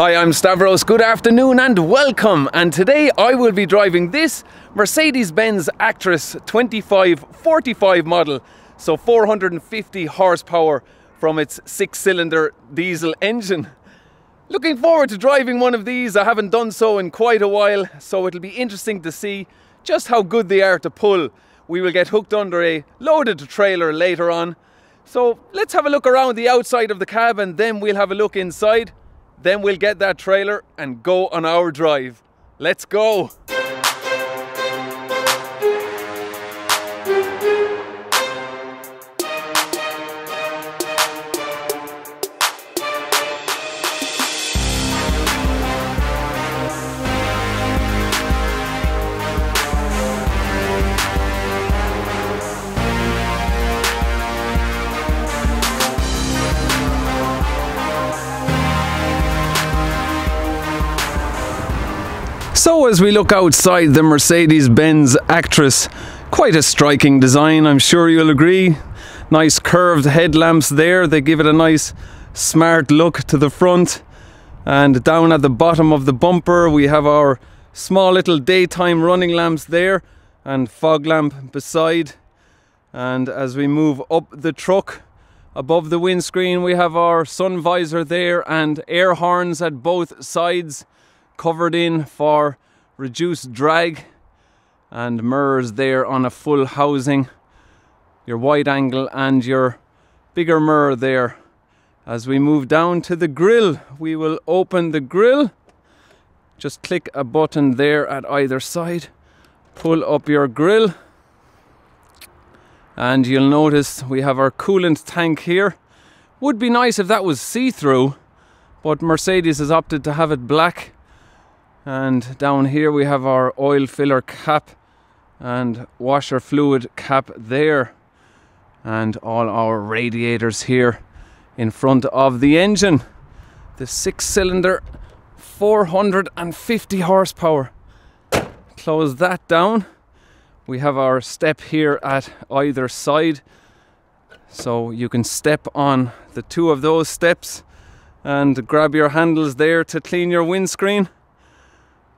Hi, I'm Stavros. Good afternoon and welcome. And today I will be driving this Mercedes-Benz Actros 2545 model. So 450 horsepower from its 6-cylinder diesel engine. Looking forward to driving one of these. I haven't done so in quite a while, so it'll be interesting to see just how good they are to pull. We will get hooked under a loaded trailer later on. So let's have a look around the outside of the cab and then we'll have a look inside. Then we'll get that trailer and go on our drive. Let's go! So as we look outside the Mercedes-Benz Actros, quite a striking design, I'm sure you'll agree. Nice curved headlamps there, they give it a nice smart look to the front. And down at the bottom of the bumper we have our small little daytime running lamps there and fog lamp beside. And as we move up the truck, above the windscreen we have our sun visor there and air horns at both sides, covered in for reduced drag, and mirrors there on a full housing, your wide angle and your bigger mirror there. As we move down to the grille, we will open the grille, just click a button there at either side, pull up your grille, and you'll notice we have our coolant tank here. Would be nice if that was see-through, but Mercedes has opted to have it black. And down here we have our oil filler cap and washer fluid cap there, and all our radiators here in front of the engine. The 6-cylinder 450 horsepower. Close that down. We have our step here at either side, so you can step on the two of those steps and grab your handles there to clean your windscreen.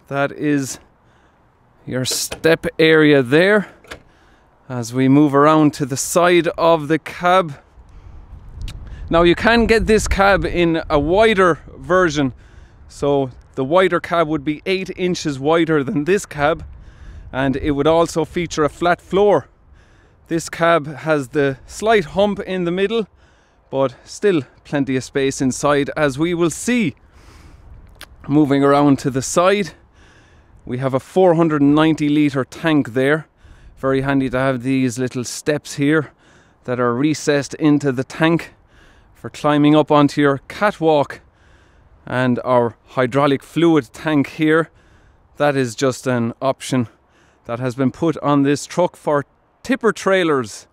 That is your step area there. As we move around to the side of the cab. Now you can get this cab in a wider version. So the wider cab would be 8 inches wider than this cab. And it would also feature a flat floor. This cab has the slight hump in the middle, but still plenty of space inside, as we will see. Moving around to the side, we have a 490 litre tank there. Very handy to have these little steps here that are recessed into the tank for climbing up onto your catwalk. And our hydraulic fluid tank here, that is just an option that has been put on this truck for tipper trailers.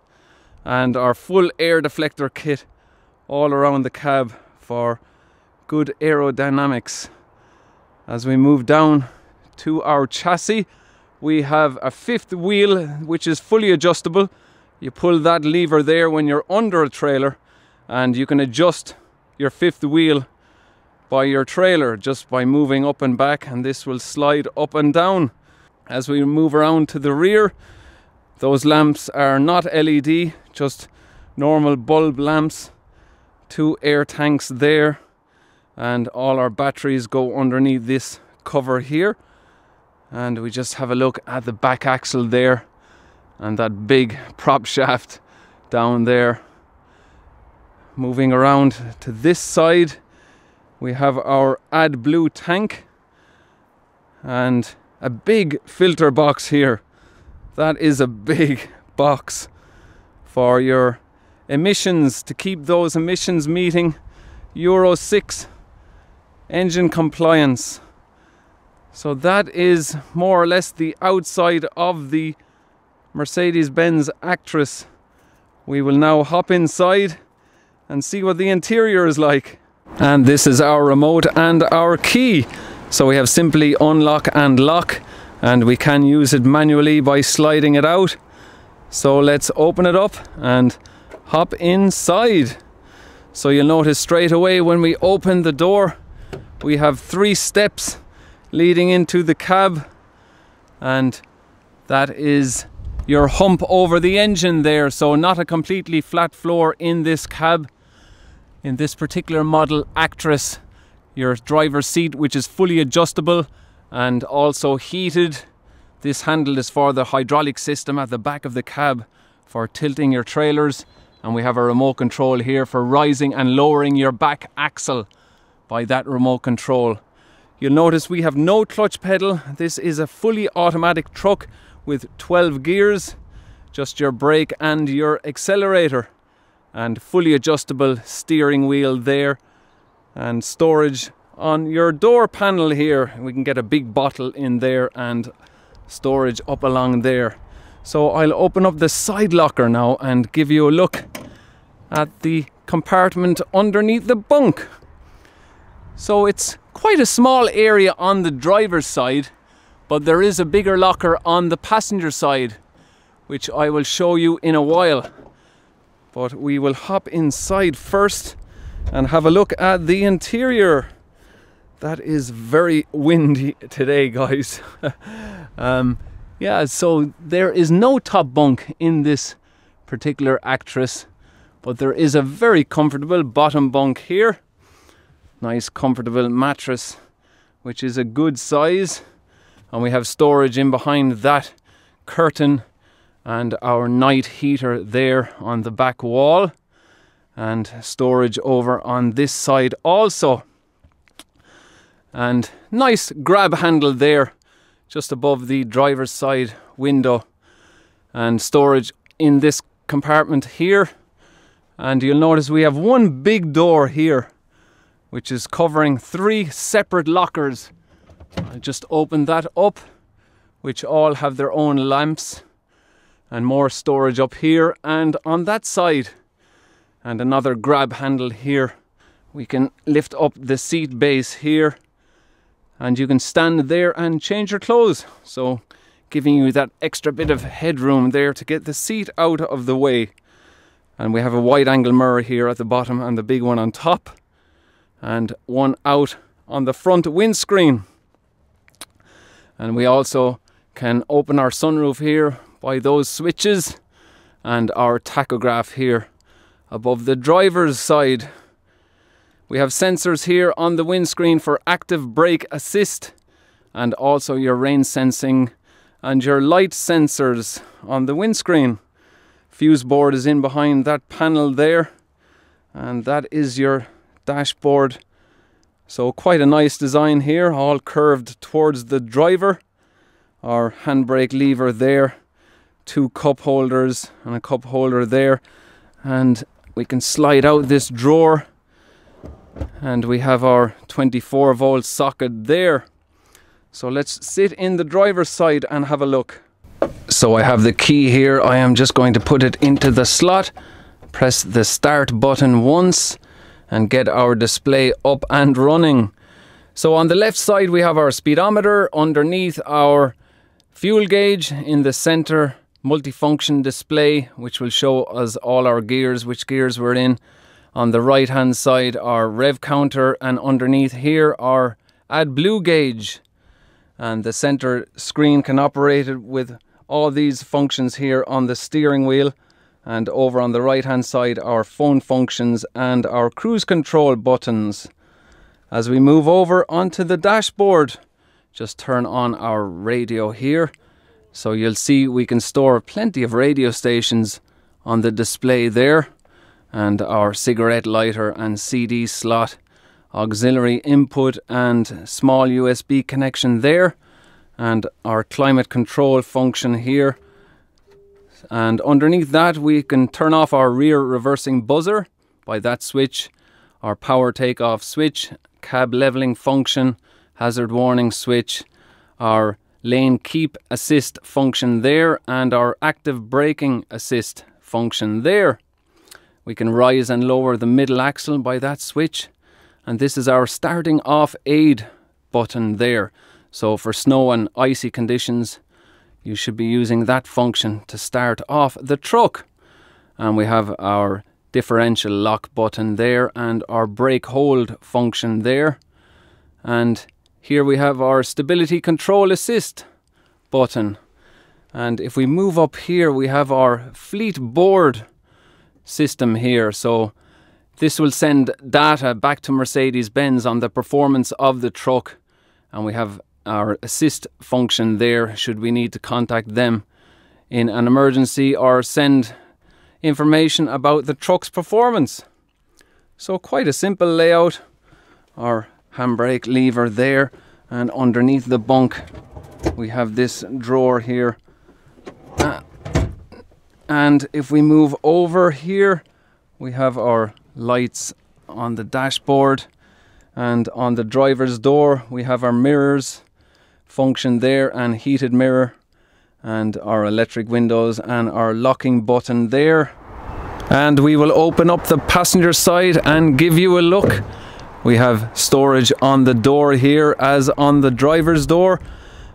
And our full air deflector kit all around the cab for good aerodynamics. As we move down to our chassis, we have a 5th wheel which is fully adjustable. You pull that lever there when you're under a trailer, and you can adjust your 5th wheel by your trailer just by moving up and back, and this will slide up and down. As we move around to the rear, those lamps are not LED, just normal bulb lamps. 2 air tanks there, and all our batteries go underneath this cover here. And we just have a look at the back axle there and that big prop shaft down there. Moving around to this side, we have our Adblue Tank and a big filter box here. That is a big box for your emissions, to keep those emissions meeting Euro 6 engine compliance. So that is more or less the outside of the Mercedes-Benz Actros. We will now hop inside and see what the interior is like. And this is our remote and our key. So we have simply unlock and lock, and we can use it manually by sliding it out. So let's open it up and hop inside. So you'll notice straight away when we open the door, we have 3 steps leading into the cab, and that is your hump over the engine there. So not a completely flat floor in this cab. In this particular model Actros, your driver's seat, which is fully adjustable and also heated. This handle is for the hydraulic system at the back of the cab for tilting your trailers, and we have a remote control here for rising and lowering your back axle by that remote control. You'll notice we have no clutch pedal. This is a fully automatic truck with 12 gears, just your brake and your accelerator, and fully adjustable steering wheel there, and storage on your door panel here. We can get a big bottle in there and storage up along there. So I'll open up the side locker now and give you a look at the compartment underneath the bunk. So it's quite a small area on the driver's side, but there is a bigger locker on the passenger side, which I will show you in a while. But we will hop inside first and have a look at the interior. That is very windy today, guys. Yeah, so there is no top bunk in this particular Actros, but there is a very comfortable bottom bunk here. Nice comfortable mattress, which is a good size, and we have storage in behind that curtain, and our night heater there on the back wall, and storage over on this side also. And nice grab handle there just above the driver's side window, and storage in this compartment here. And you'll notice we have one big door here, which is covering 3 separate lockers. I'll just open that up, which all have their own lamps, and more storage up here and on that side, and another grab handle here. We can lift up the seat base here, and you can stand there and change your clothes, so giving you that extra bit of headroom there to get the seat out of the way. And we have a wide angle mirror here at the bottom and the big one on top, and one out on the front windscreen. And we also can open our sunroof here by those switches, and our tachograph here above the driver's side. We have sensors here on the windscreen for active brake assist, and also your rain sensing and your light sensors on the windscreen. Fuse board is in behind that panel there, and that is your dashboard. So quite a nice design here, all curved towards the driver. Our handbrake lever there, 2 cup holders and a cup holder there, and we can slide out this drawer, and we have our 24-volt socket there. So let's sit in the driver's side and have a look. So I have the key here. I am just going to put it into the slot, press the start button once, and get our display up and running. So on the left side we have our speedometer, underneath our fuel gauge, in the center multifunction display which will show us all our gears, which gears we're in. On the right hand side our rev counter, and underneath here our AdBlue gauge. And the center screen can operate it with all these functions here on the steering wheel. And over on the right hand side our phone functions and our cruise control buttons. As we move over onto the dashboard, just turn on our radio here. So you'll see we can store plenty of radio stations on the display there. And our cigarette lighter and CD slot, auxiliary input and small USB connection there. And our climate control function here. And underneath that we can turn off our rear reversing buzzer by that switch, our power takeoff switch, cab leveling function, hazard warning switch, our lane keep assist function there, and our active braking assist function there. We can rise and lower the middle axle by that switch, and this is our starting off aid button there. So for snow and icy conditions you should be using that function to start off the truck. And we have our differential lock button there, and our brake hold function there. And here we have our stability control assist button. And if we move up here, we have our fleet board system here. So this will send data back to Mercedes-Benz on the performance of the truck. And we have our assist function there should we need to contact them in an emergency or send information about the truck's performance. So quite a simple layout. Our handbrake lever there, and underneath the bunk we have this drawer here. And if we move over here, we have our lights on the dashboard, and on the driver's door we have our mirrors function there, and heated mirror, and our electric windows, and our locking button there. And we will open up the passenger side and give you a look. We have storage on the door here as on the driver's door,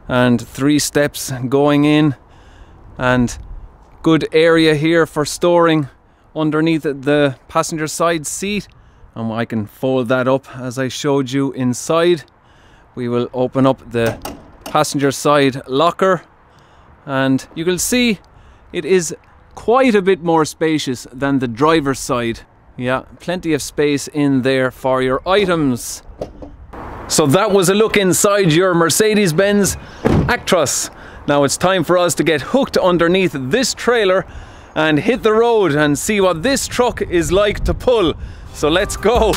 and 3 steps going in, and good area here for storing underneath the passenger side seat. And I can fold that up as I showed you inside. We will open up the passenger side locker, and you can see it is quite a bit more spacious than the driver's side. Yeah, plenty of space in there for your items. So that was a look inside your Mercedes-Benz Actros. Now it's time for us to get hooked underneath this trailer and hit the road and see what this truck is like to pull. So let's go.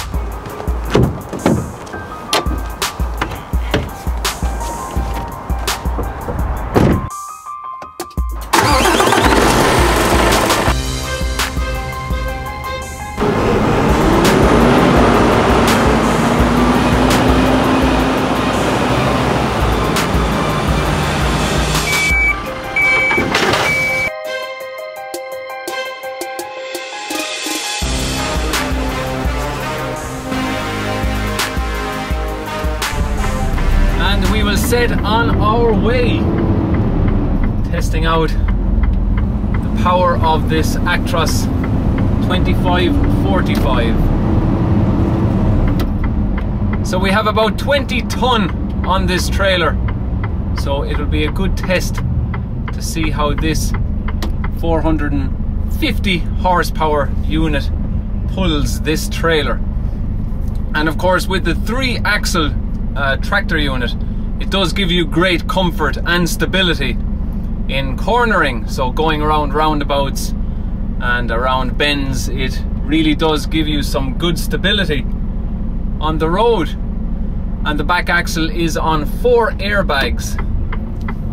We will set on our way, testing out the power of this Actros 2545. So we have about 20 ton on this trailer, so it'll be a good test to see how this 450 horsepower unit pulls this trailer. And of course, with the 3-axle tractor unit, it does give you great comfort and stability in cornering. So going around roundabouts and around bends, it really does give you some good stability on the road. And the back axle is on 4 airbags,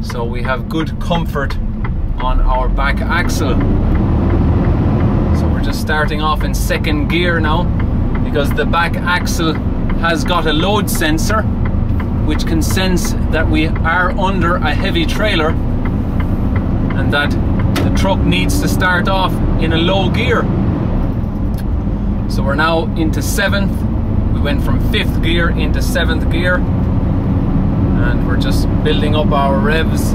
so we have good comfort on our back axle. So we're just starting off in 2nd gear now, because the back axle has got a load sensor which can sense that we are under a heavy trailer and that the truck needs to start off in a low gear. So we're now into 7th. We went from 5th gear into 7th gear, and we're just building up our revs.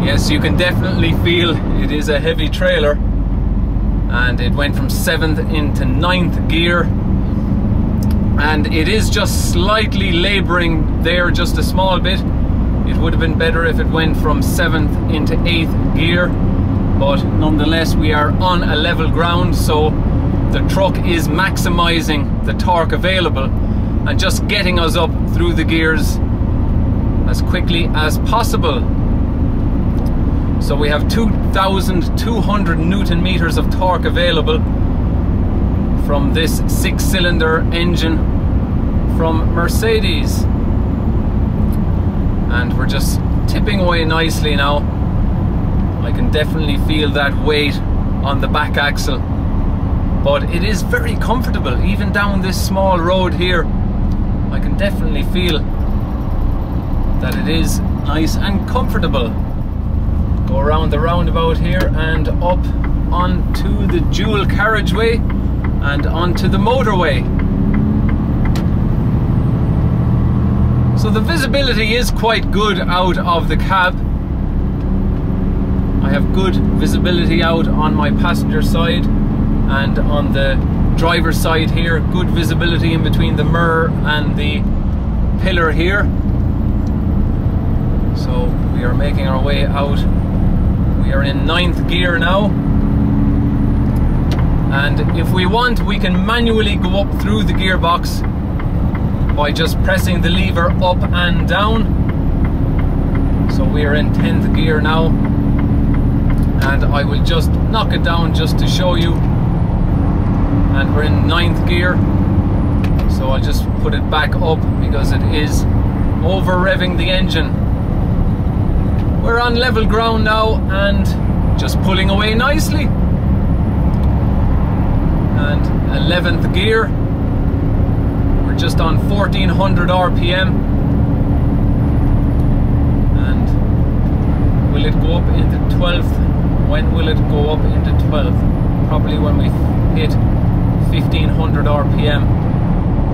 Yes, you can definitely feel it is a heavy trailer, and it went from 7th into 9th gear. And it is just slightly labouring there, just a small bit. It would have been better if it went from 7th into 8th gear, but nonetheless we are on a level ground, so the truck is maximising the torque available and just getting us up through the gears as quickly as possible. So we have 2,200 Newton meters of torque available from this 6-cylinder engine from Mercedes, and we're just tipping away nicely now. I can definitely feel that weight on the back axle, but it is very comfortable even down this small road here. I can definitely feel that it is nice and comfortable. Go around the roundabout here and up onto the dual carriageway and onto the motorway. So the visibility is quite good out of the cab. I have good visibility out on my passenger side, and on the driver's side here, good visibility in between the mirror and the pillar here. So we are making our way out. We are in 9th gear now. And if we want, we can manually go up through the gearbox by just pressing the lever up and down. So we are in 10th gear now. And I will just knock it down just to show you. And we're in 9th gear. So I'll just put it back up because it is over revving the engine. We're on level ground now and just pulling away nicely. And 11th gear. We're just on 1400 RPM. And will it go up into 12th? When will it go up into 12th? Probably when we hit 1500 RPM.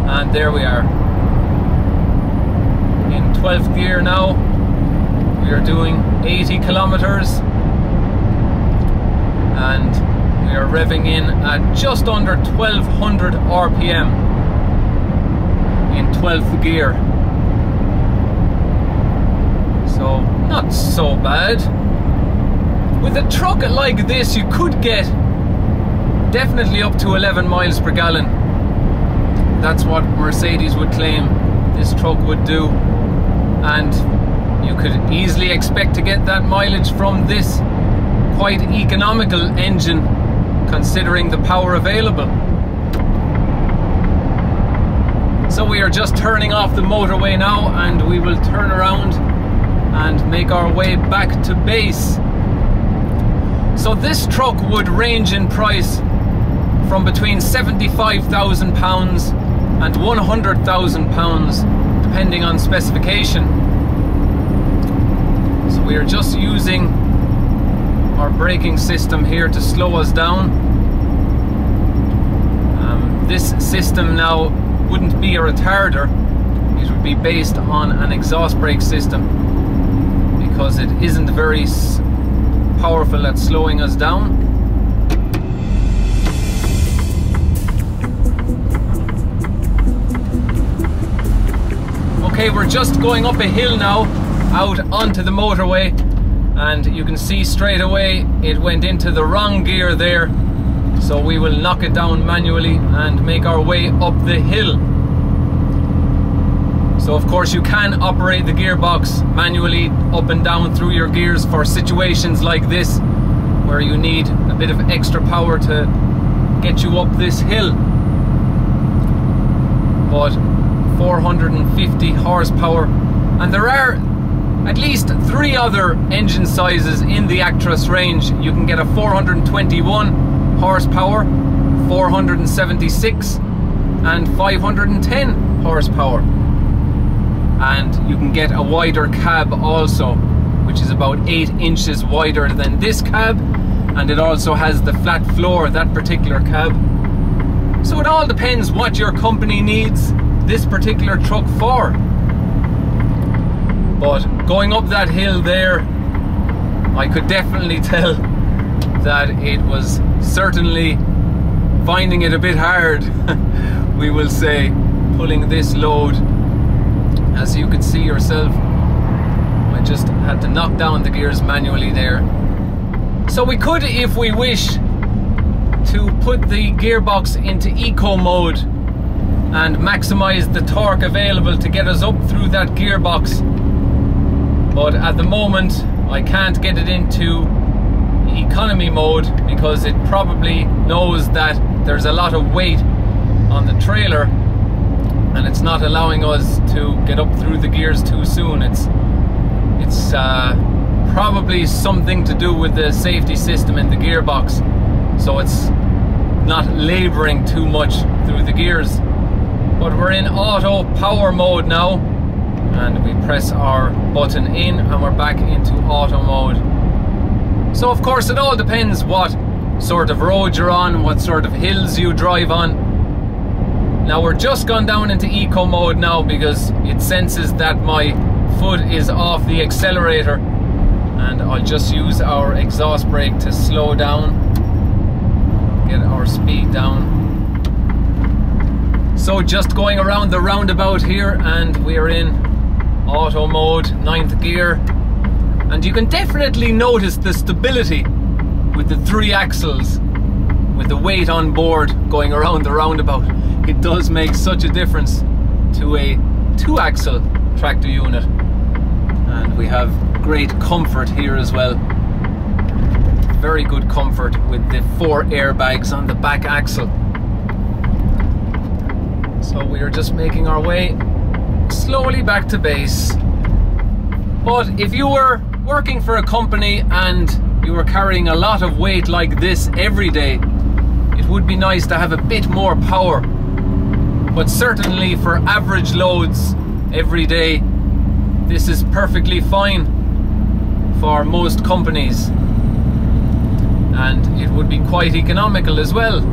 And there we are. In 12th gear now. We are doing 80 kilometers. And we are revving in at just under 1200 RPM in 12th gear. So not so bad. With a truck like this you could get definitely up to 11 miles per gallon. That's what Mercedes would claim this truck would do, and you could easily expect to get that mileage from this quite economical engine considering the power available. So we are just turning off the motorway now, and we will turn around and make our way back to base. So this truck would range in price from between £75,000 and £100,000 depending on specification. So we are just using our braking system here to slow us down. This system now wouldn't be a retarder, it would be based on an exhaust brake system because it isn't very powerful at slowing us down. Okay, we're just going up a hill now out onto the motorway, and you can see straight away it went into the wrong gear there, so we will knock it down manually and make our way up the hill. So of course you can operate the gearbox manually up and down through your gears for situations like this where you need a bit of extra power to get you up this hill. But 450 horsepower, and there are at least 3 other engine sizes in the Actros range. You can get a 421 horsepower, 476 and 510 horsepower. And you can get a wider cab also, which is about 8 inches wider than this cab, and it also has the flat floor, that particular cab. So it all depends what your company needs this particular truck for. But going up that hill there, I could definitely tell that it was certainly finding it a bit hard, we will say, pulling this load. As you could see yourself, I just had to knock down the gears manually there. So we could, if we wish, to put the gearbox into eco mode and maximize the torque available to get us up through that gearbox. But at the moment I can't get it into economy mode because it probably knows that there's a lot of weight on the trailer and it's not allowing us to get up through the gears too soon. It's probably something to do with the safety system in the gearbox, so it's not labouring too much through the gears. But we're in auto power mode now, and we press our button in and we're back into auto mode. So of course it all depends what sort of road you're on, what sort of hills you drive on. Now we're just gone down into eco mode now because it senses that my foot is off the accelerator, and I'll just use our exhaust brake to slow down, get our speed down. So just going around the roundabout here, and we're in auto mode, 9th gear, and you can definitely notice the stability with the 3 axles, with the weight on board going around the roundabout. It does make such a difference to a 2-axle tractor unit. And we have great comfort here as well. Very good comfort with the 4 airbags on the back axle. So we are just making our way slowly back to base. But if you were working for a company and you were carrying a lot of weight like this every day, it would be nice to have a bit more power. But certainly for average loads every day, this is perfectly fine for most companies. And it would be quite economical as well.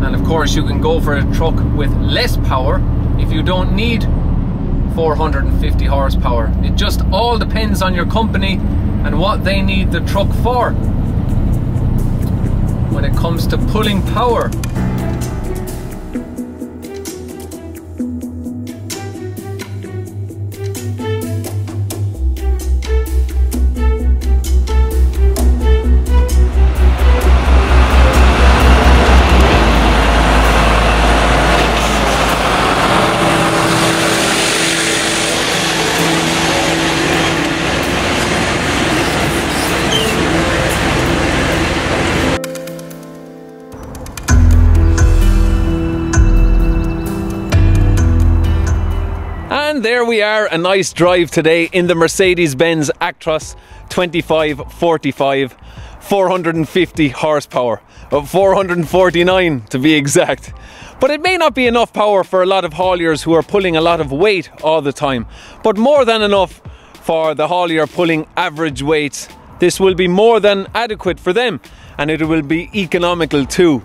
And of course you can go for a truck with less power if you don't need 450 horsepower. It just all depends on your company and what they need the truck for when it comes to pulling power. And there we are, a nice drive today in the Mercedes-Benz Actros 2545, 450 horsepower, 449 to be exact. But it may not be enough power for a lot of hauliers who are pulling a lot of weight all the time, but more than enough for the haulier pulling average weights. This will be more than adequate for them, and it will be economical too.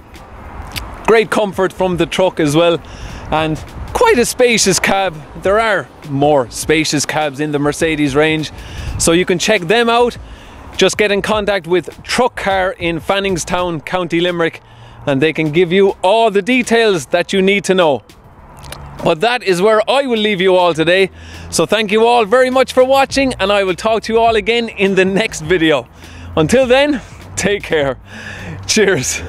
Great comfort from the truck as well, and quite a spacious cab. There are more spacious cabs in the Mercedes range, so you can check them out. Just get in contact with Truckcar in Fanningstown, County Limerick, and they can give you all the details that you need to know. But that is where I will leave you all today. So thank you all very much for watching, and I will talk to you all again in the next video. Until then, take care. Cheers.